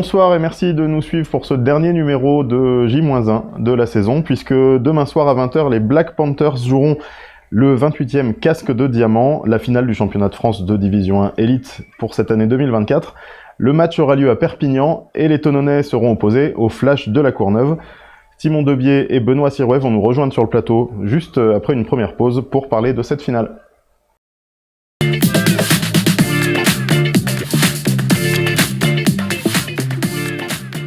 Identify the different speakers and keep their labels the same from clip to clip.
Speaker 1: Bonsoir et merci de nous suivre pour ce dernier numéro de J-1 de la saison, puisque demain soir à 20h, les Black Panthers joueront le 28e casque de diamant, la finale du championnat de France de Division 1 Élite pour cette année 2024. Le match aura lieu à Perpignan et les Tonnonnais seront opposés au Flash de la Courneuve. Simon Debier et Benoît Sirouet vont nous rejoindre sur le plateau juste après une première pause pour parler de cette finale.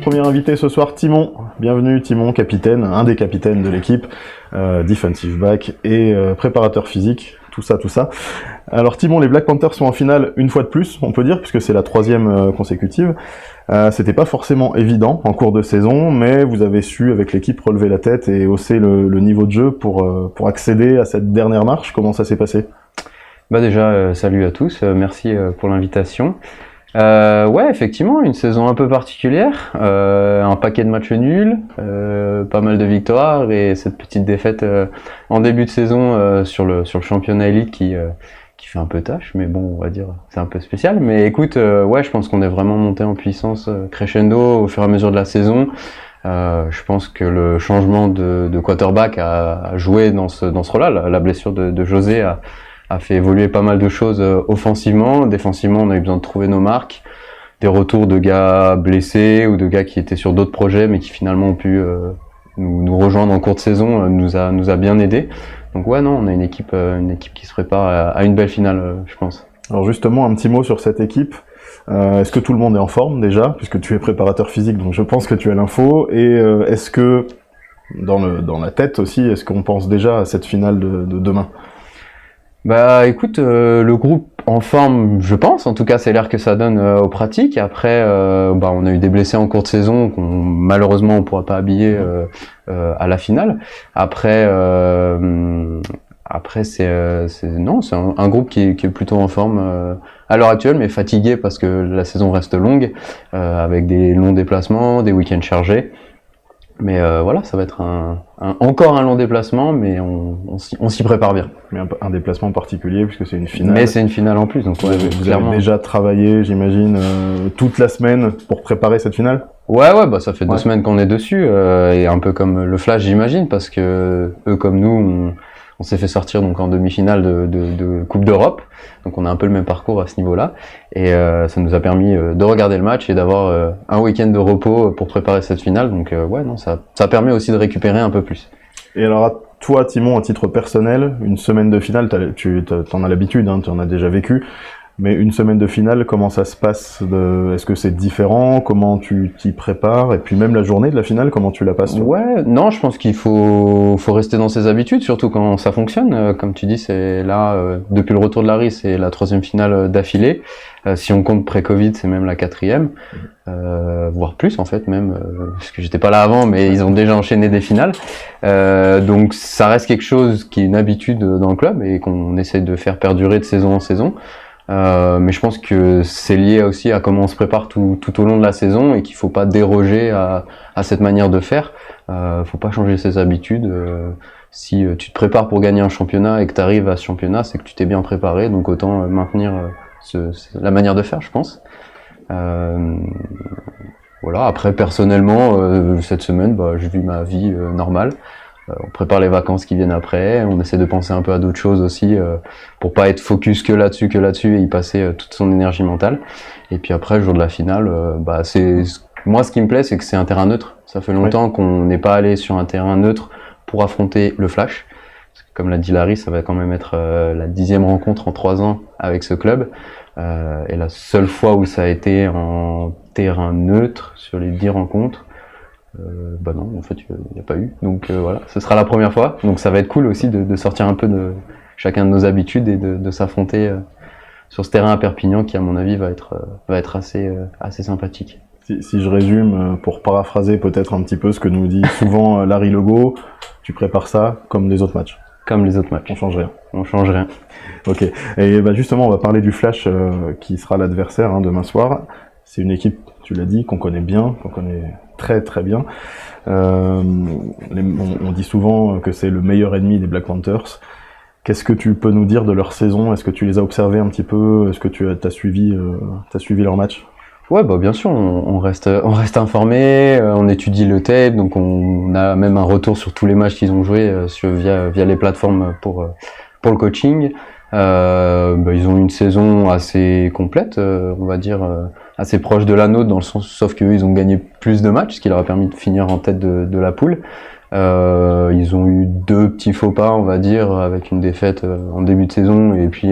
Speaker 1: Premier invité ce soir, Timon. Bienvenue Timon, capitaine, un des capitaines de l'équipe, defensive back et préparateur physique, tout ça. Alors Timon, les Black Panthers sont en finale une fois de plus, on peut dire, puisque c'est la troisième consécutive. C'était pas forcément évident en cours de saison, mais vous avez su avec l'équipe relever la tête et hausser le niveau de jeu pour accéder à cette dernière marche. Comment ça s'est passé ?
Speaker 2: Déjà, salut à tous, merci pour l'invitation. Ouais, effectivement, une saison un peu particulière, un paquet de matchs nuls, pas mal de victoires et cette petite défaite en début de saison sur le championnat élite qui fait un peu tâche, mais bon, on va dire c'est un peu spécial. Mais écoute, ouais, je pense qu'on est vraiment monté en puissance crescendo au fur et à mesure de la saison. Je pense que le changement de quarterback a joué dans ce rôle-là. La blessure de José a fait évoluer pas mal de choses offensivement. Défensivement, on a eu besoin de trouver nos marques. Des retours de gars blessés ou de gars qui étaient sur d'autres projets mais qui finalement ont pu nous rejoindre en cours de saison, nous a bien aidé. Donc ouais, non, on a une équipe qui se prépare à une belle finale, je pense.
Speaker 1: Alors justement, un petit mot sur cette équipe. Est-ce que tout le monde est en forme déjà, puisque tu es préparateur physique, donc je pense que tu as l'info. Et est-ce que, dans la tête aussi, est-ce qu'on pense déjà à cette finale de demain ?
Speaker 2: Écoute, le groupe en forme, je pense. En tout cas, c'est l'air que ça donne aux pratiques. Après, on a eu des blessés en cours de saison qu'on malheureusement on pourra pas habiller à la finale. Après c'est un groupe qui est plutôt en forme à l'heure actuelle, mais fatigué parce que la saison reste longue, avec des longs déplacements, des week-ends chargés. Mais voilà, ça va être encore un long déplacement, mais on s'y prépare bien.
Speaker 1: Mais un déplacement particulier, puisque c'est une finale.
Speaker 2: Mais c'est une finale en plus, donc
Speaker 1: vous avez déjà travaillé, j'imagine, toute la semaine pour préparer cette finale ?
Speaker 2: Ouais, ça fait 2 semaines qu'on est dessus, et un peu comme le Flash, j'imagine, parce que eux comme nous, on s'est fait sortir donc en demi-finale de Coupe d'Europe, donc on a un peu le même parcours à ce niveau-là, et ça nous a permis de regarder le match et d'avoir un week-end de repos pour préparer cette finale, donc ça permet aussi de récupérer un peu plus.
Speaker 1: Et alors toi Timon, à titre personnel, une semaine de finale, tu en as l'habitude, tu en as déjà vécu, mais une semaine de finale, comment ça se passe ? Est-ce que c'est différent ? Comment tu t'y prépares ? Et puis même la journée de la finale, comment tu la passes ?
Speaker 2: Ouais, non, je pense qu'il faut rester dans ses habitudes, surtout quand ça fonctionne. Comme tu dis, c'est là, depuis le retour de Larry, c'est la 3e finale d'affilée. Si on compte pré-Covid, c'est même la 4e, voire plus en fait même, parce que j'étais pas là avant, mais ils ont déjà enchaîné des finales. Donc ça reste quelque chose qui est une habitude dans le club et qu'on essaie de faire perdurer de saison en saison. Mais je pense que c'est lié aussi à comment on se prépare tout au long de la saison et qu'il faut pas déroger à cette manière de faire. Faut pas changer ses habitudes. Si tu te prépares pour gagner un championnat et que tu arrives à ce championnat, c'est que tu t'es bien préparé, donc autant maintenir la manière de faire, je pense. Voilà. Après, personnellement, cette semaine, je vis ma vie normale. On prépare les vacances qui viennent après, on essaie de penser un peu à d'autres choses aussi pour pas être focus que là-dessus et y passer toute son énergie mentale. Et puis après, le jour de la finale, moi ce qui me plaît, c'est que c'est un terrain neutre. Ça fait longtemps qu'on n'est pas allé sur un terrain neutre pour affronter le Flash. Parce que, comme l'a dit Larry, ça va quand même être la 10e rencontre en 3 ans avec ce club. Et la seule fois où ça a été en terrain neutre sur les 10 rencontres, non, en fait, il n'y a pas eu. Donc voilà, ce sera la première fois. Donc ça va être cool aussi de sortir un peu de chacun de nos habitudes et de s'affronter sur ce terrain à Perpignan qui, à mon avis, va être assez sympathique.
Speaker 1: Si je résume, pour paraphraser peut-être un petit peu ce que nous dit souvent Larry Legault, tu prépares ça comme les autres matchs.
Speaker 2: Comme les autres matchs.
Speaker 1: On change rien.
Speaker 2: On change rien.
Speaker 1: Ok. Et justement, on va parler du Flash qui sera l'adversaire demain soir. C'est une équipe, tu l'as dit, qu'on connaît bien, qu'on connaît très très bien. On dit souvent que c'est le meilleur ennemi des Black Panthers. Qu'est-ce que tu peux nous dire de leur saison ? Est-ce que tu les as observés un petit peu ? Est-ce que tu as suivi leur match ?
Speaker 2: Ouais, bah bien sûr, on reste informé, on étudie le tape, donc on a même un retour sur tous les matchs qu'ils ont joués via les plateformes pour le coaching. Bah, ils ont une saison assez complète, on va dire, assez proche de la nôtre, dans le sens, sauf qu'eux, ils ont gagné plus de matchs, ce qui leur a permis de finir en tête de la poule. Ils ont eu 2 petits faux pas, on va dire, avec une défaite en début de saison, et puis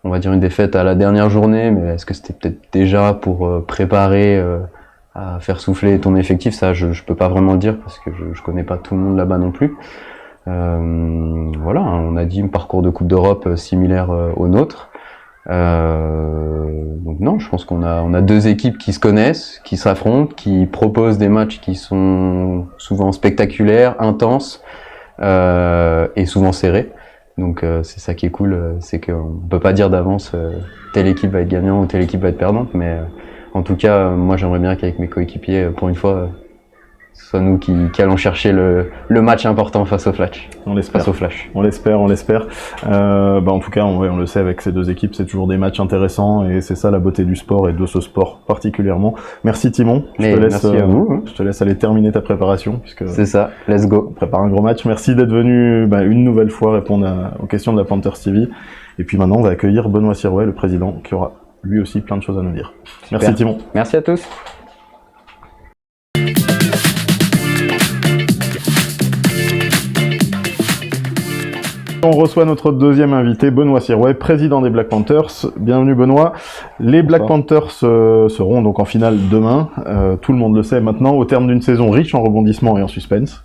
Speaker 2: on va dire une défaite à la dernière journée, mais est-ce que c'était peut-être déjà pour préparer à faire souffler ton effectif? Ça, je peux pas vraiment le dire, parce que je connais pas tout le monde là-bas non plus. Voilà, on a dit un parcours de Coupe d'Europe similaire au nôtre. Donc non, je pense qu'on a 2 équipes qui se connaissent, qui s'affrontent, qui proposent des matchs qui sont souvent spectaculaires, intenses et souvent serrés. Donc c'est ça qui est cool, c'est qu'on peut pas dire d'avance telle équipe va être gagnante ou telle équipe va être perdante, mais en tout cas, moi j'aimerais bien qu'avec mes coéquipiers, pour une fois, ce soit nous qui allons chercher le match important face au Flash.
Speaker 1: On l'espère.
Speaker 2: Face au Flash.
Speaker 1: On l'espère. En tout cas, on le sait, avec ces 2 équipes, c'est toujours des matchs intéressants, et c'est ça la beauté du sport et de ce sport particulièrement. Merci Timon.
Speaker 2: Merci à vous.
Speaker 1: Je te laisse aller terminer ta préparation, puisque
Speaker 2: c'est ça. Let's go.
Speaker 1: on prépare un gros match. Merci d'être venu une nouvelle fois répondre aux questions de la Panthers TV. Et puis maintenant, on va accueillir Benoît Sirouet, le président, qui aura lui aussi plein de choses à nous dire.
Speaker 2: Super.
Speaker 1: Merci Timon.
Speaker 2: Merci à tous.
Speaker 1: On reçoit notre deuxième invité, Benoît Sirouet, président des Black Panthers. Bienvenue Benoît. Les Black Panthers seront donc en finale demain, tout le monde le sait maintenant, au terme d'une saison riche en rebondissements et en suspense.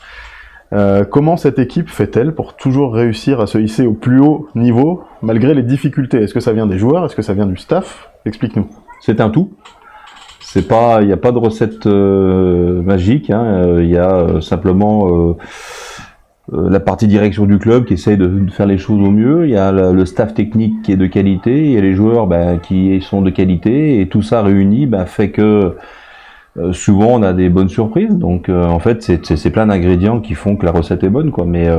Speaker 1: Comment cette équipe fait-elle pour toujours réussir à se hisser au plus haut niveau, malgré les difficultés? Est-ce que ça vient des joueurs? Est-ce que ça vient du staff? Explique-nous.
Speaker 3: C'est un tout. Il n'y a pas de recette magique. Il y a simplement la partie direction du club qui essaye de faire les choses au mieux. Il y a le staff technique qui est de qualité. Il y a les joueurs qui sont de qualité. Et tout ça réuni fait que souvent on a des bonnes surprises. Donc en fait, c'est plein d'ingrédients qui font que la recette est bonne, quoi. Mais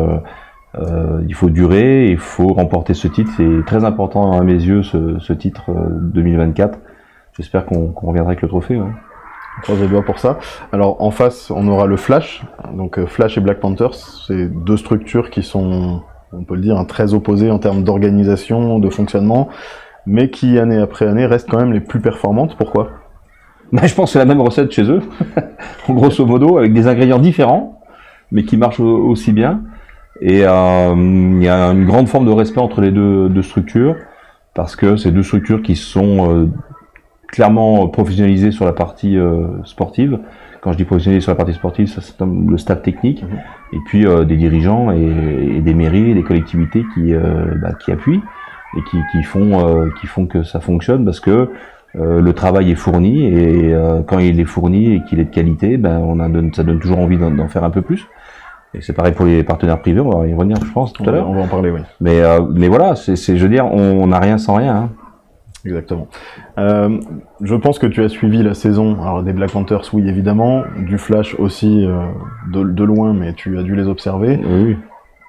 Speaker 3: il faut durer, il faut remporter ce titre. C'est très important à mes yeux, ce titre 2024. J'espère qu'on reviendra avec le trophée. Ouais.
Speaker 1: On croise les doigts pour ça. Alors en face, on aura le Flash. Donc Flash et Black Panthers, c'est 2 structures qui sont, on peut le dire, très opposées en termes d'organisation, de fonctionnement, mais qui année après année restent quand même les plus performantes. Pourquoi?
Speaker 3: Je pense que c'est la même recette chez eux, grosso modo, avec des ingrédients différents, mais qui marchent aussi bien. Et il y a une grande forme de respect entre les deux structures, parce que c'est 2 structures qui sont clairement professionnalisées sur la partie sportive. Quand je dis professionnalisé sur la partie sportive, ça c'est le staff technique, et puis des dirigeants et des mairies, des collectivités qui appuient et qui font que ça fonctionne, parce que le travail est fourni, et quand il est fourni et qu'il est de qualité, ça donne toujours envie d'en faire un peu plus. Et c'est pareil pour les partenaires privés, on va y revenir, je pense, tout à l'heure.
Speaker 1: On va en parler, oui.
Speaker 3: Mais voilà, je veux dire, on n'a rien sans rien. Hein.
Speaker 1: Exactement. Je pense que tu as suivi la saison, alors des Black Panthers, oui évidemment, du Flash aussi de loin, mais tu as dû les observer.
Speaker 3: Oui.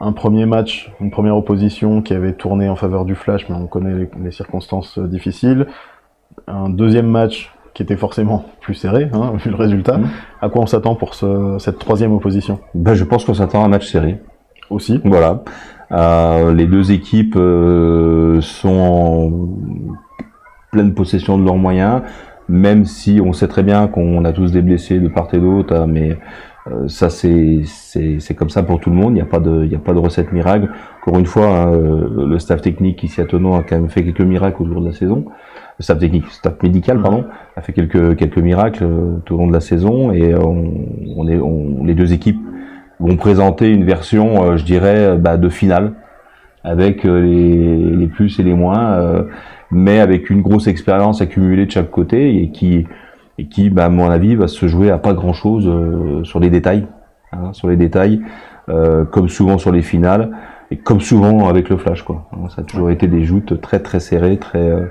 Speaker 1: Un premier match, une première opposition qui avait tourné en faveur du Flash, mais on connaît les circonstances difficiles. Un deuxième match qui était forcément plus serré, vu le résultat. À quoi on s'attend pour cette troisième opposition?
Speaker 3: Je pense qu'on s'attend à un match serré.
Speaker 1: Aussi.
Speaker 3: Voilà. Les 2 équipes sont en pleine possession de leurs moyens, même si on sait très bien qu'on a tous des blessés de part et d'autre, mais ça c'est comme ça pour tout le monde. Il n'y a pas de recette miracle. Encore une fois, le staff technique ici à Thonon a quand même fait quelques miracles au cours de la saison. Le staff médical, pardon, a fait quelques miracles tout au long de la saison, et les 2 équipes vont présenter une version, je dirais, de finale, avec les plus et les moins, mais avec une grosse expérience accumulée de chaque côté, et qui, à mon avis, va se jouer à pas grand-chose sur les détails, comme souvent sur les finales, et comme souvent avec le Flash, quoi. Ça a toujours été des joutes très très serrées, très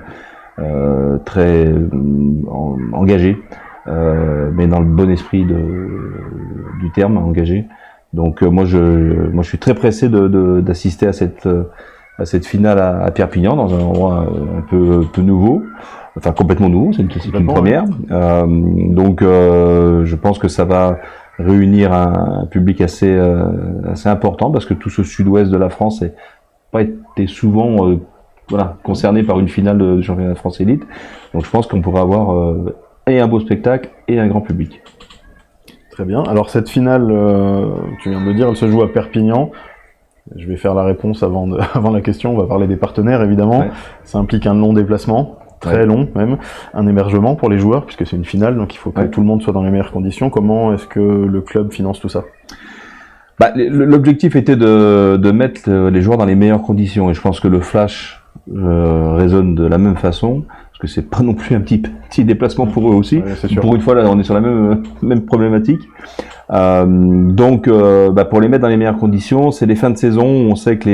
Speaker 3: engagées, mais dans le bon esprit du terme, engagé. Donc moi je suis très pressé d'assister à cette finale à Perpignan, dans un endroit un peu nouveau, enfin complètement nouveau, c'est une première. Donc je pense que ça va réunir un public assez important, parce que tout ce sud-ouest de la France n'a pas été souvent concerné par une finale de championnat de France élite. Donc je pense qu'on pourra avoir et un beau spectacle et un grand public.
Speaker 1: Très bien. Alors cette finale, tu viens de le dire, elle se joue à Perpignan. Je vais faire la réponse avant la question. On va parler des partenaires, évidemment.
Speaker 3: Ouais.
Speaker 1: Ça implique un long déplacement, très long même, un hébergement pour les joueurs, puisque c'est une finale, donc il faut que tout le monde soit dans les meilleures conditions. Comment est-ce que le club finance tout ça ?
Speaker 3: L'objectif était de mettre les joueurs dans les meilleures conditions, et je pense que le Flash résonne de la même façon, parce que c'est pas non plus un petit déplacement pour eux aussi.
Speaker 1: Ouais,
Speaker 3: pour une fois, là, on est sur la même problématique. Donc, pour les mettre dans les meilleures conditions, c'est les fins de saison où on sait que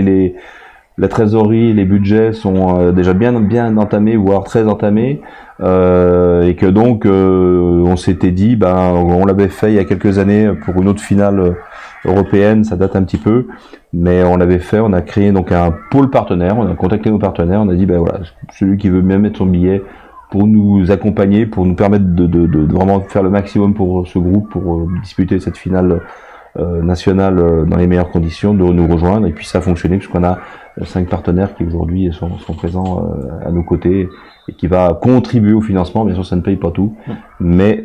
Speaker 3: la trésorerie, les budgets sont déjà bien entamés, voire très entamés, et que donc on s'était dit, on l'avait fait il y a quelques années pour une autre finale européenne, ça date un petit peu, mais on l'avait fait, on a créé donc un pôle partenaire, on a contacté nos partenaires, on a dit voilà, celui qui veut bien mettre son billet pour nous accompagner, pour nous permettre de vraiment faire le maximum pour ce groupe, pour disputer cette finale nationale dans les meilleures conditions, de nous rejoindre. Et puis ça a fonctionné, puisqu'on a 5 partenaires qui aujourd'hui sont présents à nos côtés, et qui va contribuer au financement. Bien sûr, ça ne paye pas tout, mais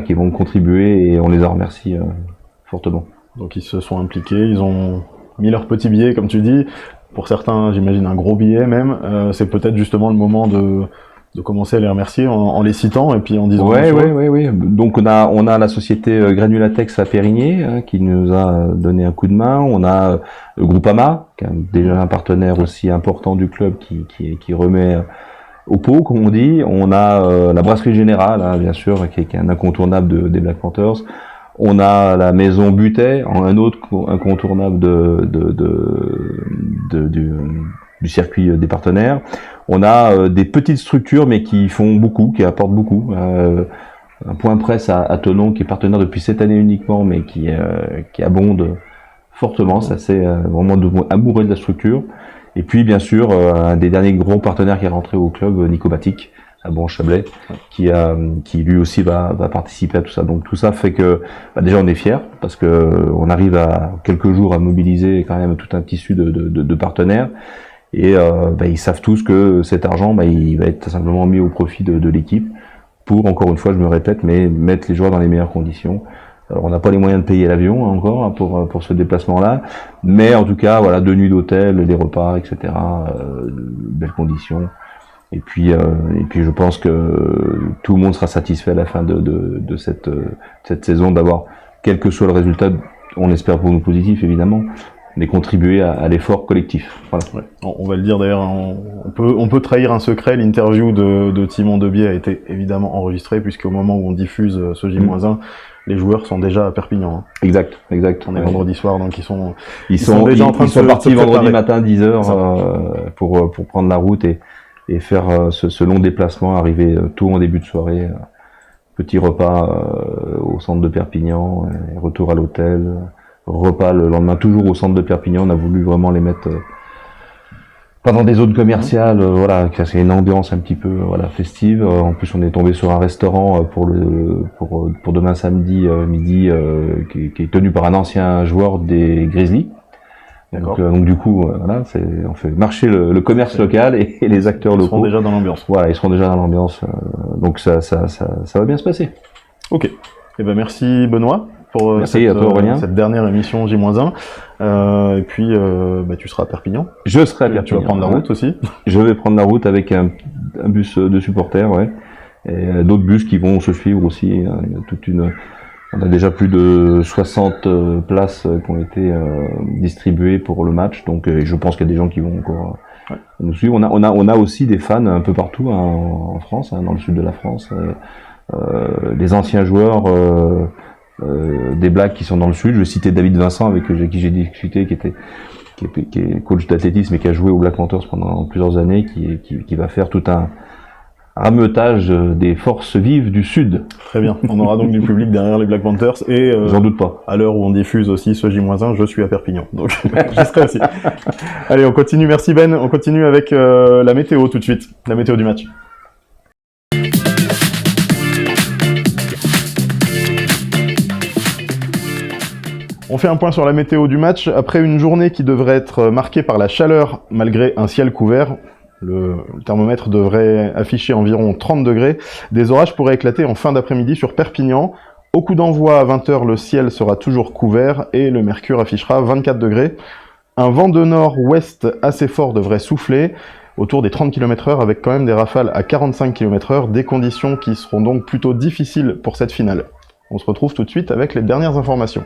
Speaker 3: qui vont contribuer, et on les en remercie fortement.
Speaker 1: Donc ils se sont impliqués, ils ont mis leur petit billet, comme tu dis. Pour certains, j'imagine un gros billet même. C'est peut-être justement le moment de commencer à les remercier en les citant et puis en disant...
Speaker 3: Oui. Donc on a la société Granulatex à Périgné, qui nous a donné un coup de main. On a le Groupama, qui est déjà un partenaire aussi important du club, qui remet au pot, comme on dit. On a la Brasserie Générale, bien sûr, qui est un incontournable des Black Panthers. On a la maison Butet, un autre incontournable du circuit des partenaires. On a des petites structures, mais qui font beaucoup, qui apportent beaucoup. Un point presse à Thonon, qui est partenaire depuis cette année uniquement, mais qui abonde fortement. Ça, c'est vraiment amoureux de la structure. Et puis, bien sûr, un des derniers gros partenaires qui est rentré au club, Nico Batic, à Bon-Chablais, qui lui aussi va participer à tout ça. Donc tout ça fait que déjà on est fiers, parce que on arrive à quelques jours à mobiliser quand même tout un tissu de partenaires, et ils savent tous que cet argent il va être simplement mis au profit de l'équipe pour, encore une fois je me répète, mais mettre les joueurs dans les meilleures conditions. Alors on n'a pas les moyens de payer l'avion encore pour ce déplacement-là, mais en tout cas de nuit d'hôtel, des repas, etc., belles conditions. Et puis je pense que tout le monde sera satisfait à la fin de cette saison, d'avoir, quel que soit le résultat, on espère pour nous positif évidemment, mais contribuer à l'effort collectif. Voilà.
Speaker 1: Ouais. On va le dire d'ailleurs, on peut trahir un secret. L'interview de Timon Debier a été évidemment enregistrée, puisqu'au moment où on diffuse ce J-1, les joueurs sont déjà à Perpignan.
Speaker 3: Exact.
Speaker 1: On est vendredi soir, donc ils sont
Speaker 3: déjà
Speaker 1: en train de
Speaker 3: sont partis vendredi matin 10h pour prendre la route et faire ce long déplacement, arriver tôt en début de soirée, petit repas au centre de Perpignan, retour à l'hôtel, repas le lendemain toujours au centre de Perpignan. On a voulu vraiment les mettre pas dans des zones commerciales, c'est une ambiance un petit peu festive. En plus on est tombé sur un restaurant pour demain samedi midi, qui est tenu par un ancien joueur des Grizzlies. Donc du coup, on fait marcher le commerce local et les acteurs locaux.
Speaker 1: Ils seront déjà dans l'ambiance.
Speaker 3: Voilà, ils seront déjà dans l'ambiance. Donc ça va bien se passer.
Speaker 1: Ok. Merci Benoît pour cette dernière émission J-1. Et puis tu seras à Perpignan.
Speaker 3: Je serai à Perpignan.
Speaker 1: Tu vas prendre la route aussi.
Speaker 3: Je vais prendre la route avec un bus de supporters, et d'autres bus qui vont se suivre aussi. Il y a on a déjà plus de 60 places qui ont été distribuées pour le match, donc je pense qu'il y a des gens qui vont encore nous suivre. On a aussi des fans un peu partout en France, dans le sud de la France, des anciens joueurs des Blacks qui sont dans le sud. Je vais citer David Vincent, avec qui j'ai discuté, qui est coach d'athlétisme et qui a joué aux Black Panthers pendant plusieurs années, qui va faire tout un rameutage des forces vives du Sud.
Speaker 1: Très bien. On aura donc du public derrière les Black Panthers et
Speaker 3: J'en doute pas.
Speaker 1: à l'heure où on diffuse aussi ce J-1, je suis à Perpignan. Donc j'y serai aussi. Allez, on continue. Merci Ben. On continue avec la météo tout de suite. La météo du match. On fait un point sur la météo du match. Après une journée qui devrait être marquée par la chaleur malgré un ciel couvert, le thermomètre devrait afficher environ 30 degrés. Des orages pourraient éclater en fin d'après-midi sur Perpignan. Au coup d'envoi à 20h, le ciel sera toujours couvert et le mercure affichera 24 degrés. Un vent de nord-ouest assez fort devrait souffler, autour des 30 km/h avec quand même des rafales à 45 km/h, des conditions qui seront donc plutôt difficiles pour cette finale. On se retrouve tout de suite avec les dernières informations.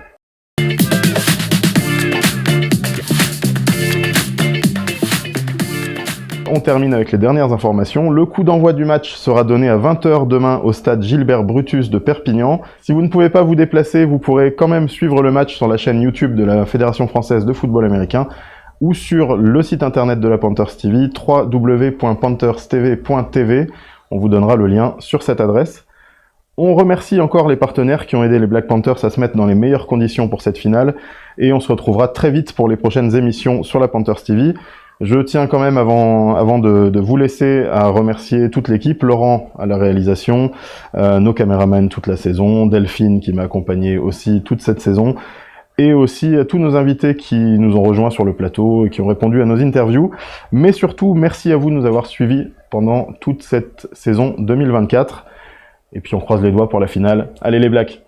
Speaker 1: On termine avec les dernières informations. Le coup d'envoi du match sera donné à 20h demain au stade Gilbert Brutus de Perpignan. Si vous ne pouvez pas vous déplacer, vous pourrez quand même suivre le match sur la chaîne YouTube de la Fédération française de football américain ou sur le site internet de la Panthers TV, www.pantherstv.tv. On vous donnera le lien sur cette adresse. On remercie encore les partenaires qui ont aidé les Black Panthers à se mettre dans les meilleures conditions pour cette finale et on se retrouvera très vite pour les prochaines émissions sur la Panthers TV. Je tiens quand même, avant de vous laisser, à remercier toute l'équipe, Laurent à la réalisation, nos caméramans toute la saison, Delphine qui m'a accompagné aussi toute cette saison, et aussi à tous nos invités qui nous ont rejoints sur le plateau et qui ont répondu à nos interviews. Mais surtout, merci à vous de nous avoir suivis pendant toute cette saison 2024. Et puis on croise les doigts pour la finale. Allez les Blacks!